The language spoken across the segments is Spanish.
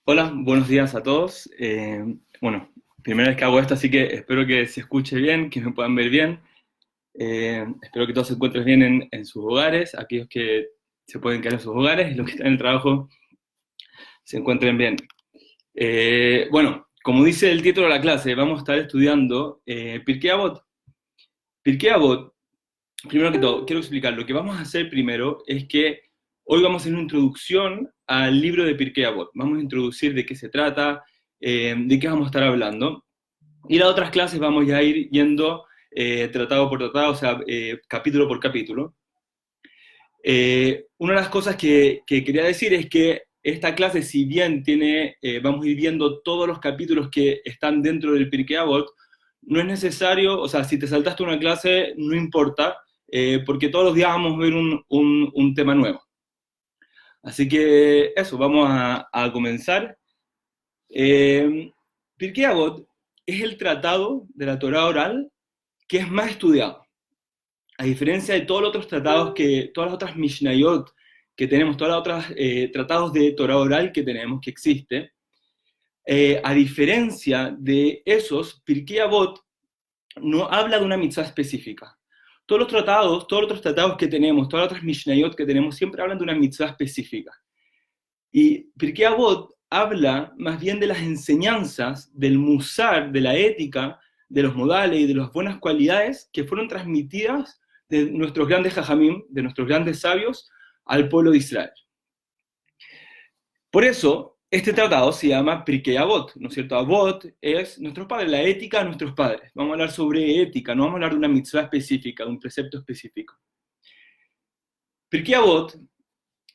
Hola, buenos días a todos. Bueno, primera vez que hago esto, así que espero que se escuche bien, que me puedan ver bien. Espero que todos se encuentren bien en sus hogares, aquellos que se pueden quedar en sus hogares y los que están en el trabajo se encuentren bien. Bueno, como dice el título de la clase, vamos a estar estudiando Pirkei Avot. Pirkei Avot, primero que todo, quiero explicar, lo que vamos a hacer primero es que hoy vamos a hacer una introducción al libro de Pirkei Avot. Vamos a introducir de qué se trata, de qué vamos a estar hablando. Y las otras clases vamos ya a ir yendo tratado por tratado, o sea, capítulo por capítulo. Una de las cosas que quería decir es que esta clase, si bien tiene, vamos a ir viendo todos los capítulos que están dentro del Pirkei Avot, no es necesario, o sea, si te saltaste una clase, no importa, porque todos los días vamos a ver un tema nuevo. Así que eso, vamos a comenzar. Pirkei Avot es el tratado de la Torá oral que es más estudiado. A diferencia de todos los otros tratados, todas las otras Mishnayot que tenemos, todas las otras tratados de Torah oral que tenemos, que existe, a diferencia de esos, Pirkei Avot no habla de una mitzvah específica. Todos los otros tratados que tenemos, todas las otras Mishnayot que tenemos, siempre hablan de una mitzvah específica. Y Pirkei Avot habla más bien de las enseñanzas, del musar, de la ética, de los modales y de las buenas cualidades que fueron transmitidas de nuestros grandes jajamim, de nuestros grandes sabios, al pueblo de Israel. Por eso, este tratado se llama Pirkei Avot, ¿no es cierto? Avot es nuestros padres, la ética de nuestros padres. Vamos a hablar sobre ética, no vamos a hablar de una mitzvah específica, de un precepto específico. Pirkei Avot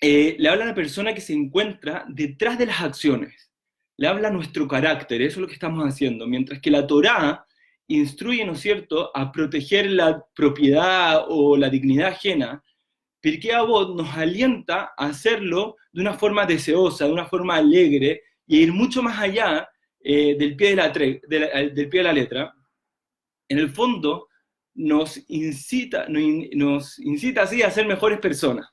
le habla a la persona que se encuentra detrás de las acciones. Le habla a nuestro carácter, eso es lo que estamos haciendo. Mientras que la Torá instruye, ¿no es cierto?, a proteger la propiedad o la dignidad ajena, Pirkei Avot nos alienta a hacerlo de una forma deseosa, de una forma alegre, y a ir mucho más allá del pie de la letra. En el fondo, nos incita así a ser mejores personas.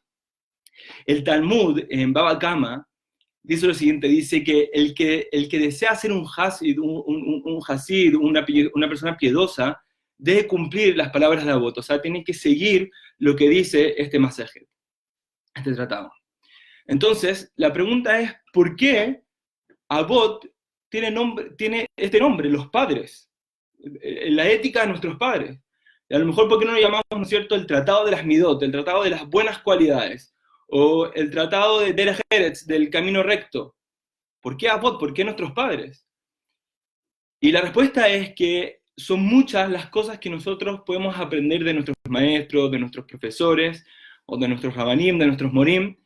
El Talmud, en Baba Kama, dice lo siguiente, dice que el que desea ser un hasid, un hasid, una persona piedosa, debe cumplir las palabras de Avot, o sea, tiene que seguir lo que dice este masaje, este tratado. Entonces, la pregunta es, ¿por qué Avot tiene este nombre, los padres? La ética de nuestros padres. Y a lo mejor, ¿por qué no lo llamamos, ¿no es cierto?, el tratado de las midot, el tratado de las buenas cualidades, o el tratado de Derech Eretz, del camino recto? ¿Por qué Avot? ¿Por qué nuestros padres? Y la respuesta es que son muchas las cosas que nosotros podemos aprender de nuestros maestros, de nuestros profesores, o de nuestros rabanim, de nuestros morim,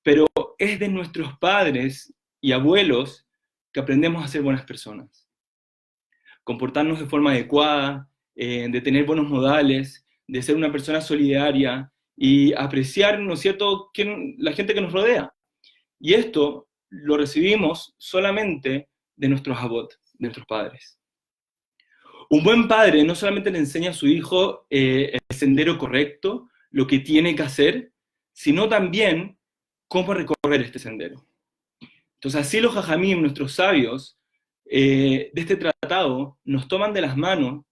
pero es de nuestros padres y abuelos que aprendemos a ser buenas personas. Comportarnos de forma adecuada, de tener buenos modales, de ser una persona solidaria y apreciar, ¿no es cierto?, la gente que nos rodea. Y esto lo recibimos solamente de nuestros avot, de nuestros padres. Un buen padre no solamente le enseña a su hijo el sendero correcto, lo que tiene que hacer, sino también cómo recorrer este sendero. Entonces así los jajamim, nuestros sabios, de este tratado, nos toman de las manos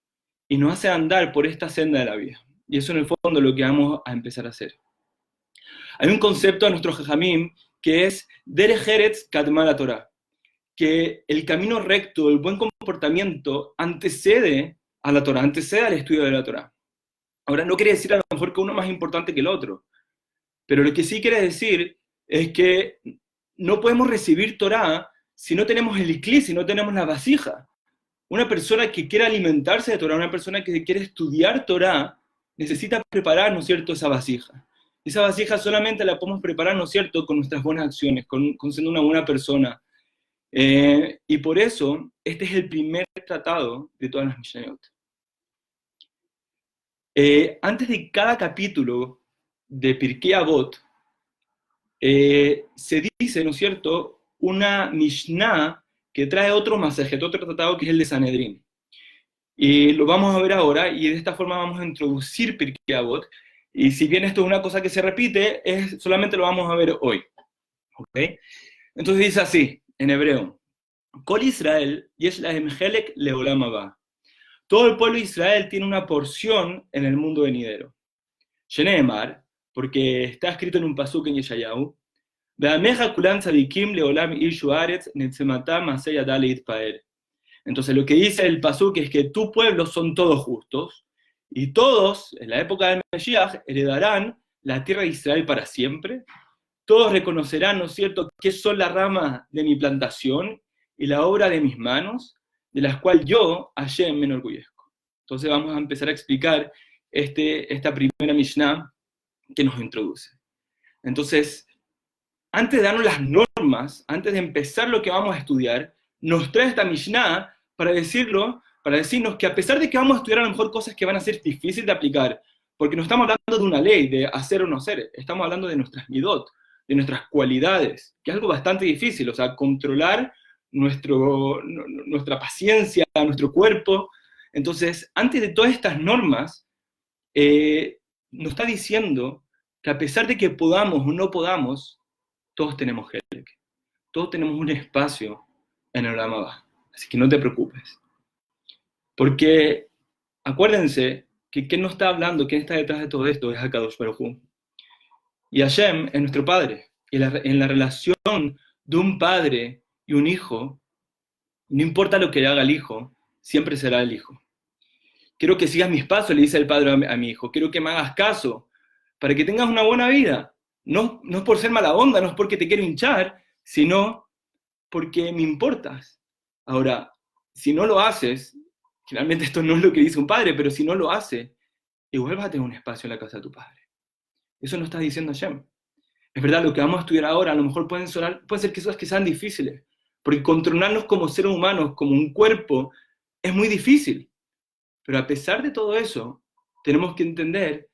y nos hacen andar por esta senda de la vida. Y eso en el fondo es lo que vamos a empezar a hacer. Hay un concepto de nuestros jajamim que es Derech Eretz Kadma la Torah, que el camino recto, el buen comportamiento, antecede a la Torah, antecede al estudio de la Torah. Ahora, no quiere decir a lo mejor que uno es más importante que el otro, pero lo que sí quiere decir es que no podemos recibir Torah si no tenemos el ikli, si no tenemos la vasija. Una persona que quiere alimentarse de Torah, una persona que quiere estudiar Torah, necesita preparar, ¿no es cierto?, esa vasija. Esa vasija solamente la podemos preparar, ¿no es cierto?, con nuestras buenas acciones, con siendo una buena persona. Y por eso, este es el primer tratado de todas las Mishnayot. Antes de cada capítulo de Pirkei Avot, se dice, ¿no es cierto?, una Mishnah que trae otro masaje, otro tratado que es el de Sanedrín. Y lo vamos a ver ahora, y de esta forma vamos a introducir Pirkei Avot. Y si bien esto es una cosa que se repite, solamente lo vamos a ver hoy. ¿Okay? Entonces dice así, en hebreo, Kol Israel yesh lahem helek leolam haba. Todo el pueblo de Israel tiene una porción en el mundo venidero. Sheneemar, porque está escrito en un pasuk en Yeshayahu, Ve'ameja kulan tzadikim leolam ishu aretz netzematam aseh yada leitpaer. Entonces lo que dice el pasuk es que tu pueblo son todos justos, y todos, en la época del Mesías, heredarán la tierra de Israel para siempre. Todos reconocerán, ¿no es cierto?, que son la rama de mi plantación y la obra de mis manos, de las cuales yo, Hashem, me enorgullezco. Entonces vamos a empezar a explicar esta primera Mishnah que nos introduce. Entonces, antes de darnos las normas, antes de empezar lo que vamos a estudiar, nos trae esta Mishnah para decirnos que a pesar de que vamos a estudiar a lo mejor cosas que van a ser difíciles de aplicar, porque no estamos hablando de una ley, de hacer o no hacer, estamos hablando de nuestras midot, de nuestras cualidades, que es algo bastante difícil, o sea, controlar nuestra paciencia, nuestro cuerpo. Entonces, antes de todas estas normas, nos está diciendo que a pesar de que podamos o no podamos, todos tenemos Helek, todos tenemos un espacio en el Olam Haba, así que no te preocupes. Porque acuérdense que ¿quién nos está hablando? ¿Quién está detrás de todo esto? Es HaKadosh Baruj Hu. Y Hashem es nuestro Padre. Y en la relación de un padre y un hijo, no importa lo que haga el hijo, siempre será el hijo. Quiero que sigas mis pasos, le dice el padre a mi hijo. Quiero que me hagas caso, para que tengas una buena vida. No es por ser mala onda, no es porque te quiero hinchar, sino porque me importas. Ahora, si no lo haces, generalmente esto no es lo que dice un padre, pero si no lo hace, igual vas a tener un espacio en la casa de tu padre. Eso no está diciendo Hashem. Es verdad, lo que vamos a estudiar ahora, a lo mejor pueden ser cosas que sean difíciles, porque controlarnos como seres humanos, como un cuerpo, es muy difícil. Pero a pesar de todo eso, tenemos que entender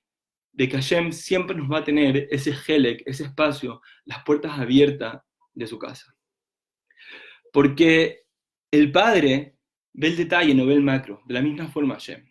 de que Hashem siempre nos va a tener ese helek, ese espacio, las puertas abiertas de su casa. Porque el Padre ve el detalle, no ve el macro, de la misma forma Hashem.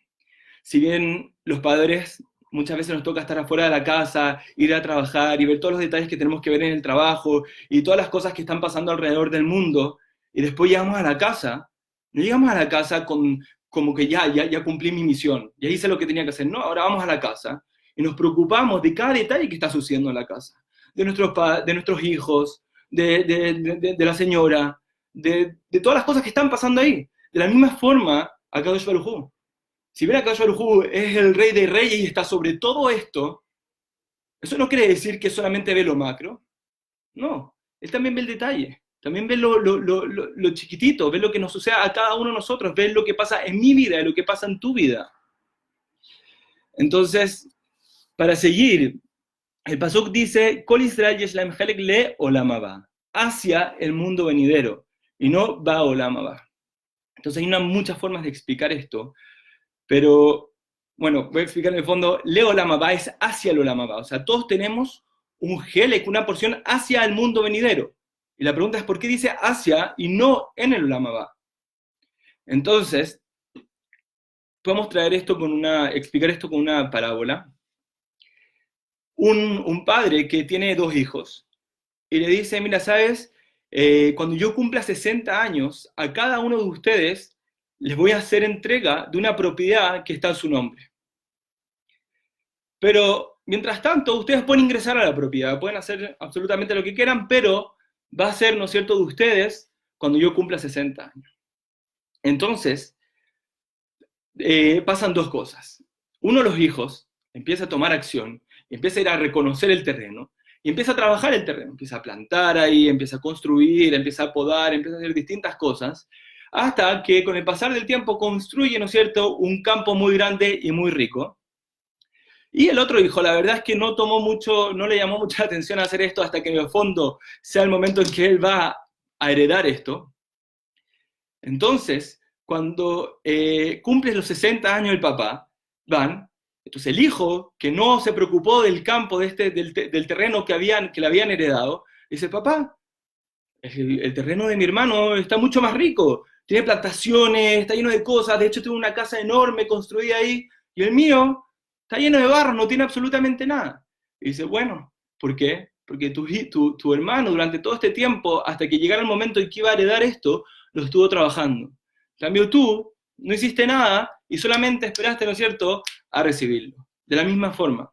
Si bien los padres muchas veces nos toca estar afuera de la casa, ir a trabajar y ver todos los detalles que tenemos que ver en el trabajo y todas las cosas que están pasando alrededor del mundo, y después llegamos a la casa, no llegamos a la casa como que ya cumplí mi misión, ya hice lo que tenía que hacer. No, ahora vamos a la casa y nos preocupamos de cada detalle que está sucediendo en la casa, de nuestros hijos, de la señora, de todas las cosas que están pasando ahí. De la misma forma, HaKadosh Baruj Hu. Si bien HaKadosh Baruj Hu es el rey de reyes y está sobre todo esto, eso no quiere decir que solamente ve lo macro. No, él también ve el detalle, también ve lo chiquitito, ve lo que nos sucede a cada uno de nosotros, ve lo que pasa en mi vida y lo que pasa en tu vida. Entonces, para seguir, el pasuk dice, Kol Israel yesh lahem helek le olam haba, hacia el mundo venidero, y no va olam haba. Entonces hay muchas formas de explicar esto, pero, bueno, voy a explicar en el fondo, le olam haba es hacia el olam haba, o sea, todos tenemos un helek, una porción hacia el mundo venidero. Y la pregunta es, ¿por qué dice hacia y no en el olam haba? Entonces, podemos explicar esto con una parábola. Un padre que tiene 2 hijos, y le dice, mira, ¿sabes? Cuando yo cumpla 60 años, a cada uno de ustedes les voy a hacer entrega de una propiedad que está en su nombre. Pero, mientras tanto, ustedes pueden ingresar a la propiedad, pueden hacer absolutamente lo que quieran, pero va a ser, ¿no es cierto?, de ustedes cuando yo cumpla 60 años. Entonces, pasan 2 cosas. Uno de los hijos empieza a tomar acción, empieza a ir a reconocer el terreno, y empieza a trabajar el terreno, empieza a plantar ahí, empieza a construir, empieza a podar, empieza a hacer distintas cosas, hasta que con el pasar del tiempo construye, ¿no es cierto?, un campo muy grande y muy rico. Y el otro hijo, la verdad es que no le llamó mucha atención a hacer esto hasta que en el fondo sea el momento en que él va a heredar esto. Entonces, cuando cumple los 60 años el papá, entonces el hijo, que no se preocupó del campo, del terreno que le habían heredado, dice, papá, el terreno de mi hermano está mucho más rico, tiene plantaciones, está lleno de cosas, de hecho tiene una casa enorme construida ahí, y el mío está lleno de barro, no tiene absolutamente nada. Y dice, bueno, ¿por qué? porque tu hermano durante todo este tiempo, hasta que llegara el momento en que iba a heredar esto, lo estuvo trabajando. En cambio tú no hiciste nada y solamente esperaste, ¿no es cierto?, a recibirlo. De la misma forma,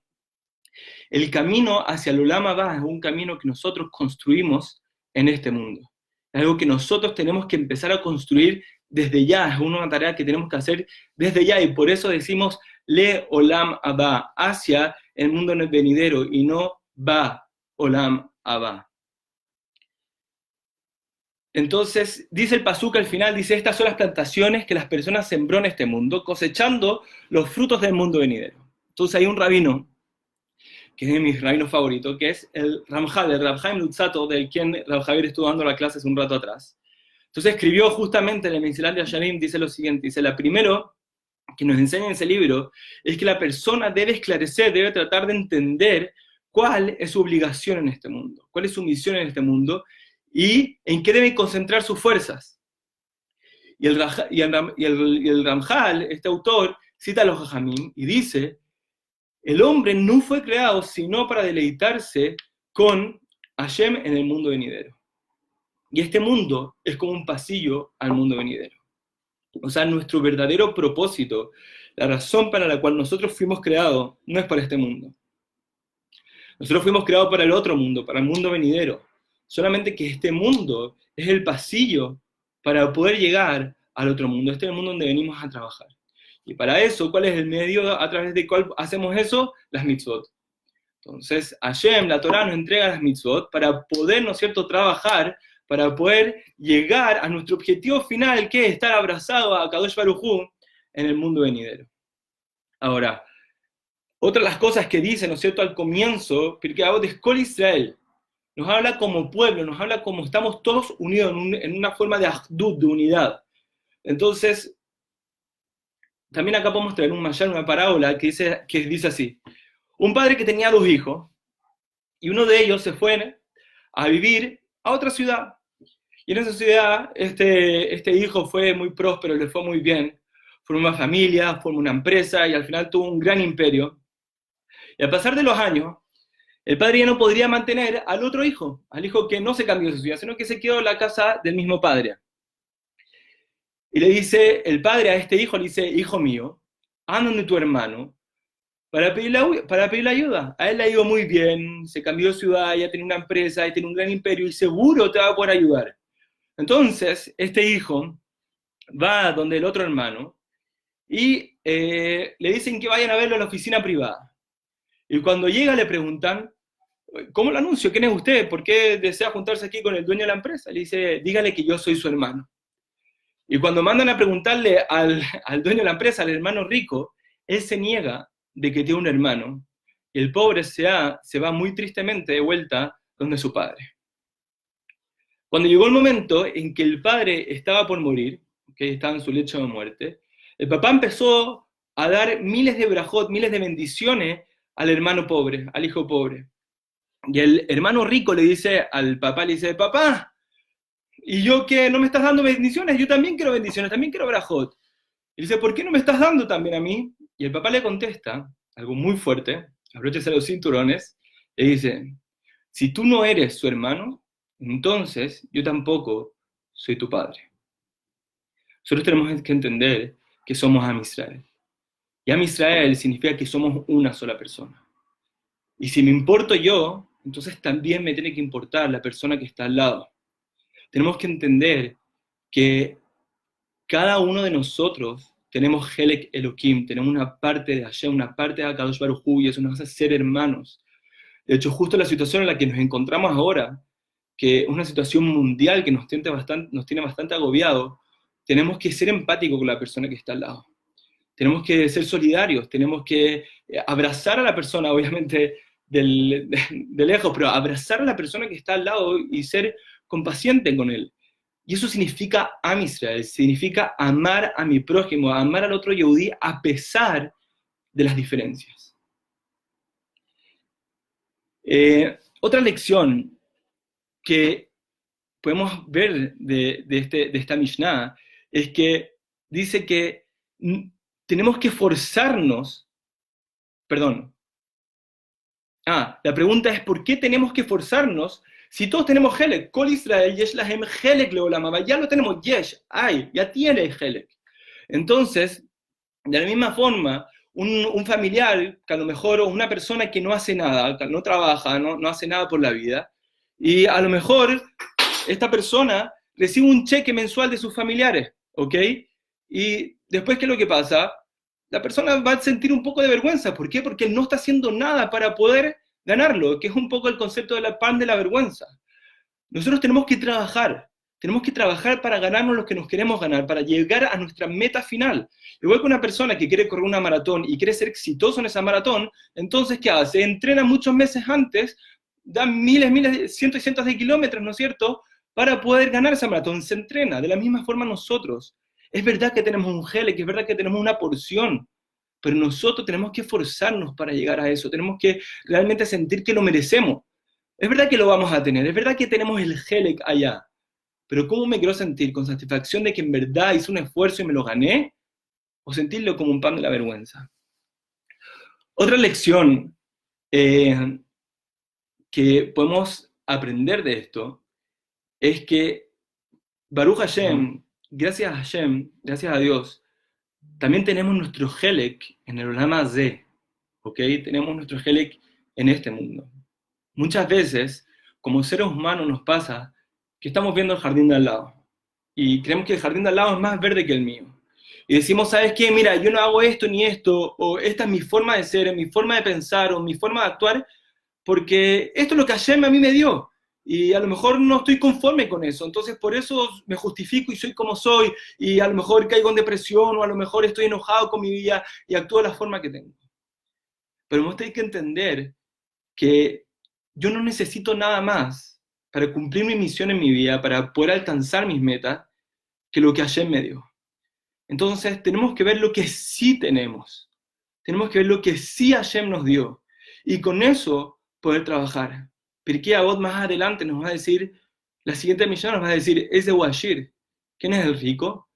el camino hacia el Olam Abba es un camino que nosotros construimos en este mundo. Es algo que nosotros tenemos que empezar a construir desde ya, es una tarea que tenemos que hacer desde ya, y por eso decimos Le Olam Abba, hacia el mundo venidero, y no Ba Olam Abba. Entonces, dice el pasuk al final, dice, estas son las plantaciones que las personas sembró en este mundo, cosechando los frutos del mundo venidero. Entonces hay un rabino, que es de mis rabinos favoritos, que es el Ramjal, el Rab Chaim Luzzatto, del quien Rab Javier estuvo dando la clase hace un rato atrás. Entonces escribió justamente en el Mesilat Yesharim, dice lo siguiente, dice, la primero que nos enseña en ese libro es que la persona debe esclarecer, debe tratar de entender cuál es su obligación en este mundo, cuál es su misión en este mundo, y en qué debe concentrar sus fuerzas. Y el Ramjal, este autor, cita a los Jajamim y dice, el hombre no fue creado sino para deleitarse con Hashem en el mundo venidero. Y este mundo es como un pasillo al mundo venidero. O sea, nuestro verdadero propósito, la razón para la cual nosotros fuimos creados, no es para este mundo. Nosotros fuimos creados para el otro mundo, para el mundo venidero. Solamente que este mundo es el pasillo para poder llegar al otro mundo. Este es el mundo donde venimos a trabajar. Y para eso, ¿cuál es el medio a través del cual hacemos eso? Las mitzvot. Entonces, Hashem, la Torah, nos entrega las mitzvot para poder, ¿no es cierto?, trabajar, para poder llegar a nuestro objetivo final, que es estar abrazado a Kadosh Baruj Hu en el mundo venidero. Ahora, otra de las cosas que dice, ¿no es cierto?, al comienzo, Pirkei Avot de Kol Israel, nos habla como pueblo, nos habla como estamos todos unidos en una forma de ahdut, de unidad. Entonces, también acá podemos traer un mayal, una parábola que dice así. Un padre que tenía 2 hijos, y uno de ellos se fue a vivir a otra ciudad. Y en esa ciudad, este hijo fue muy próspero, le fue muy bien. Formó una familia, formó una empresa, y al final tuvo un gran imperio. Y al pasar de los años, el padre ya no podría mantener al otro hijo, al hijo que no se cambió de su ciudad, sino que se quedó en la casa del mismo padre. Y le dice, el padre a este hijo, le dice, hijo mío, anda donde tu hermano para pedirle ayuda. A él le ha ido muy bien, se cambió de ciudad, ya tiene una empresa, ya tiene un gran imperio y seguro te va a poder ayudar. Entonces, este hijo va donde el otro hermano y le dicen que vayan a verlo en la oficina privada. Y cuando llega le preguntan, ¿cómo lo anuncio? ¿Quién es usted? ¿Por qué desea juntarse aquí con el dueño de la empresa? Le dice, dígale que yo soy su hermano. Y cuando mandan a preguntarle al dueño de la empresa, al hermano rico, él se niega de que tiene un hermano, y el pobre se va muy tristemente de vuelta donde su padre. Cuando llegó el momento en que el padre estaba por morir, que estaba en su lecho de muerte, el papá empezó a dar miles de brajot, miles de bendiciones al hermano pobre, al hijo pobre. Y el hermano rico le dice al papá, le dice, papá, ¿y yo qué? ¿No me estás dando bendiciones? Yo también quiero bendiciones, también quiero brajot. Y dice, ¿por qué no me estás dando también a mí? Y el papá le contesta, algo muy fuerte, abróchese los cinturones, le dice, si tú no eres su hermano, entonces yo tampoco soy tu padre. Nosotros tenemos que entender que somos Am Israel. Y Am Israel significa que somos una sola persona. Y si me importo yo, entonces también me tiene que importar la persona que está al lado. Tenemos que entender que cada uno de nosotros tenemos Helek Elohim, tenemos una parte de Hashem, una parte de Akadosh Baruj Hu, y eso nos hace ser hermanos. De hecho, justo la situación en la que nos encontramos ahora, que es una situación mundial que nos tiene bastante agobiados, tenemos que ser empáticos con la persona que está al lado. Tenemos que ser solidarios, tenemos que abrazar a la persona, obviamente de lejos, pero abrazar a la persona que está al lado y ser compaciente con él. Y eso significa Am Israel, significa amar a mi prójimo, amar al otro Yehudí a pesar de las diferencias. Otra lección que podemos ver de esta Mishnah es que dice que tenemos que forzarnos, La pregunta es, ¿por qué tenemos que forzarnos si todos tenemos Helek? Kol Israel, Yesh Lahem Helek Leolam Haba. Ya lo tenemos, Yesh, ya tiene Helek. Entonces, de la misma forma, un familiar, que a lo mejor, o una persona que no hace nada, que no trabaja, no hace nada por la vida, y a lo mejor esta persona recibe un cheque mensual de sus familiares, ¿ok? Y después, ¿qué es lo que pasa? La persona va a sentir un poco de vergüenza. ¿Por qué? Porque no está haciendo nada para poder ganarlo, que es un poco el concepto de la pan de la vergüenza. Nosotros tenemos que trabajar para ganarnos lo que nos queremos ganar, para llegar a nuestra meta final. Igual que una persona que quiere correr una maratón y quiere ser exitoso en esa maratón, entonces, ¿qué hace? Entrena muchos meses antes, da miles, cientos y cientos de kilómetros, ¿no es cierto?, para poder ganar esa maratón. Se entrena. De la misma forma nosotros. Es verdad que tenemos un gel, que es verdad que tenemos una porción, pero nosotros tenemos que esforzarnos para llegar a eso. Tenemos que realmente sentir que lo merecemos. Es verdad que lo vamos a tener, es verdad que tenemos el Helek allá, pero ¿cómo me quiero sentir? ¿Con satisfacción de que en verdad hice un esfuerzo y me lo gané? ¿O sentirlo como un pan de la vergüenza? Otra lección que podemos aprender de esto es que Baruch Hashem, gracias a Hashem, gracias a Dios, también tenemos nuestro Helek en el Olam Hazeh, ¿ok? Tenemos nuestro Helek en este mundo. Muchas veces, como seres humanos, nos pasa que estamos viendo el jardín de al lado y creemos que el jardín de al lado es más verde que el mío. Y decimos, ¿sabes qué? Mira, yo no hago esto ni esto, o esta es mi forma de ser, mi forma de pensar, o mi forma de actuar, porque esto es lo que Hashem a mí me dio. Y a lo mejor no estoy conforme con eso, entonces por eso me justifico y soy como soy, y a lo mejor caigo en depresión, o a lo mejor estoy enojado con mi vida y actúo de la forma que tengo. Pero vos tenés que entender que yo no necesito nada más para cumplir mi misión en mi vida, para poder alcanzar mis metas, que lo que Hashem me dio. Entonces tenemos que ver lo que sí tenemos. Tenemos que ver lo que sí Hashem nos dio. Y con eso poder trabajar. Pirkei Avot más adelante nos va a decir, la siguiente misión nos va a decir, es de Washir. ¿Quién es el rico?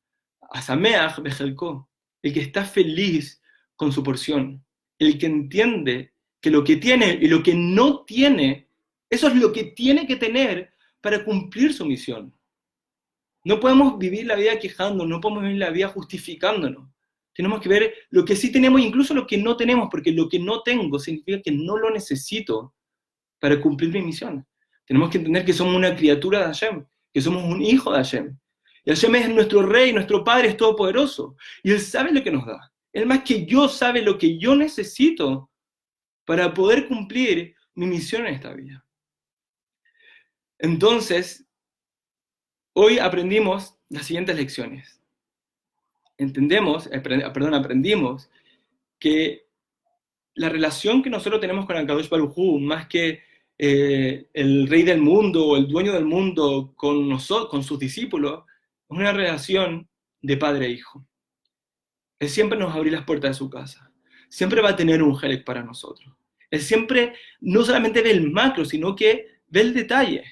Asameach bejelko. El que está feliz con su porción. El que entiende que lo que tiene y lo que no tiene, eso es lo que tiene que tener para cumplir su misión. No podemos vivir la vida quejándonos, no podemos vivir la vida justificándonos. Tenemos que ver lo que sí tenemos, incluso lo que no tenemos, porque lo que no tengo significa que no lo necesito para cumplir mi misión. Tenemos que entender que somos una criatura de Hashem, que somos un hijo de Hashem. Y Hashem es nuestro rey, nuestro padre es todopoderoso. Y Él sabe lo que nos da. Él más que yo sabe lo que yo necesito para poder cumplir mi misión en esta vida. Entonces, hoy aprendimos las siguientes lecciones. Aprendimos que la relación que nosotros tenemos con Akadosh Baruj Hu, más que el rey del mundo o el dueño del mundo con sus discípulos, es una relación de padre e hijo. Él siempre nos abre las puertas de su casa. Siempre va a tener un Helek para nosotros. Él siempre no solamente ve el macro, sino que ve el detalle.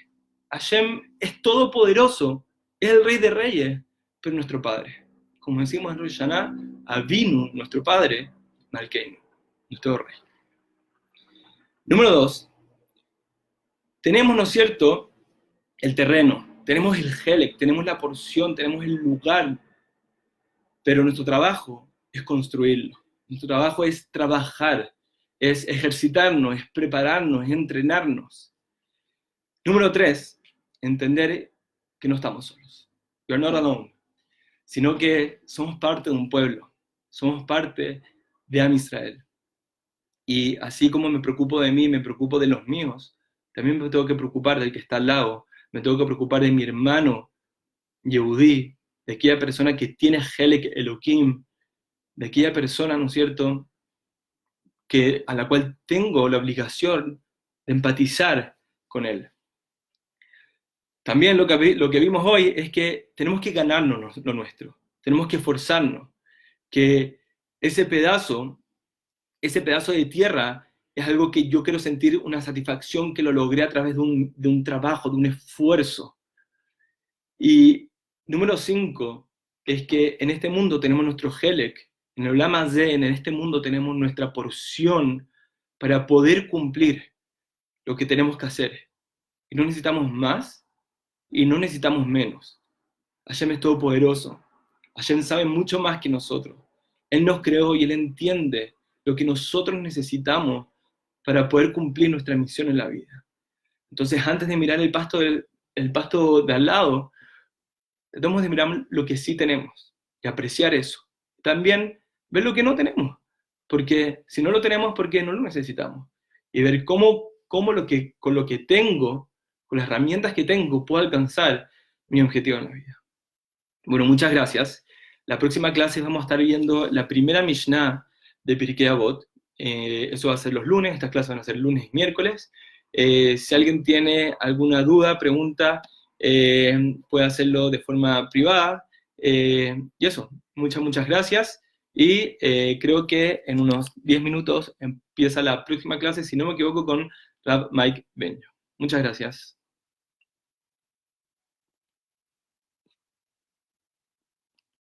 Hashem es todopoderoso, es el rey de reyes, pero nuestro padre. Como decimos en Rosh Hashanah, Avinu, nuestro padre, Malkeinu, nuestro rey. Número 2. Tenemos, ¿no es cierto?, el terreno, tenemos el Helek, tenemos la porción, tenemos el lugar, pero nuestro trabajo es construirlo. Nuestro trabajo es trabajar, es ejercitarnos, es prepararnos, es entrenarnos. Número 3, entender que no estamos solos. We are not alone. Sino que somos parte de un pueblo, somos parte de Am Israel. Y así como me preocupo de mí, me preocupo de los míos, también me tengo que preocupar del que está al lado, me tengo que preocupar de mi hermano Yehudí, de aquella persona que tiene Helek Elohim, de aquella persona, ¿no es cierto?, a la cual tengo la obligación de empatizar con él. También lo que vimos hoy es que tenemos que ganarnos lo nuestro, tenemos que esforzarnos, que ese pedazo de tierra es algo que yo quiero sentir una satisfacción que lo logré a través de un trabajo, de un esfuerzo. Y número 5 es que en este mundo tenemos nuestro Helek, en el Olam Hazeh, en este mundo tenemos nuestra porción para poder cumplir lo que tenemos que hacer. Y no necesitamos más y no necesitamos menos. Hashem es todopoderoso. Hashem sabe mucho más que nosotros. Él nos creó y Él entiende lo que nosotros necesitamos para poder cumplir nuestra misión en la vida. Entonces, antes de mirar el pasto de al lado, tratamos de mirar lo que sí tenemos y apreciar eso. También ver lo que no tenemos, porque si no lo tenemos, porque no lo necesitamos. Y ver cómo con lo que tengo, con las herramientas que tengo, puedo alcanzar mi objetivo en la vida. Bueno, muchas gracias. La próxima clase vamos a estar viendo la primera Mishnah de Pirkei Avot. Eso va a ser los lunes, estas clases van a ser lunes y miércoles. Si alguien tiene alguna duda, pregunta, puede hacerlo de forma privada. Y eso, muchas gracias. Y creo que en unos 10 minutos empieza la próxima clase, si no me equivoco, con Rab Mike Benio. Muchas gracias.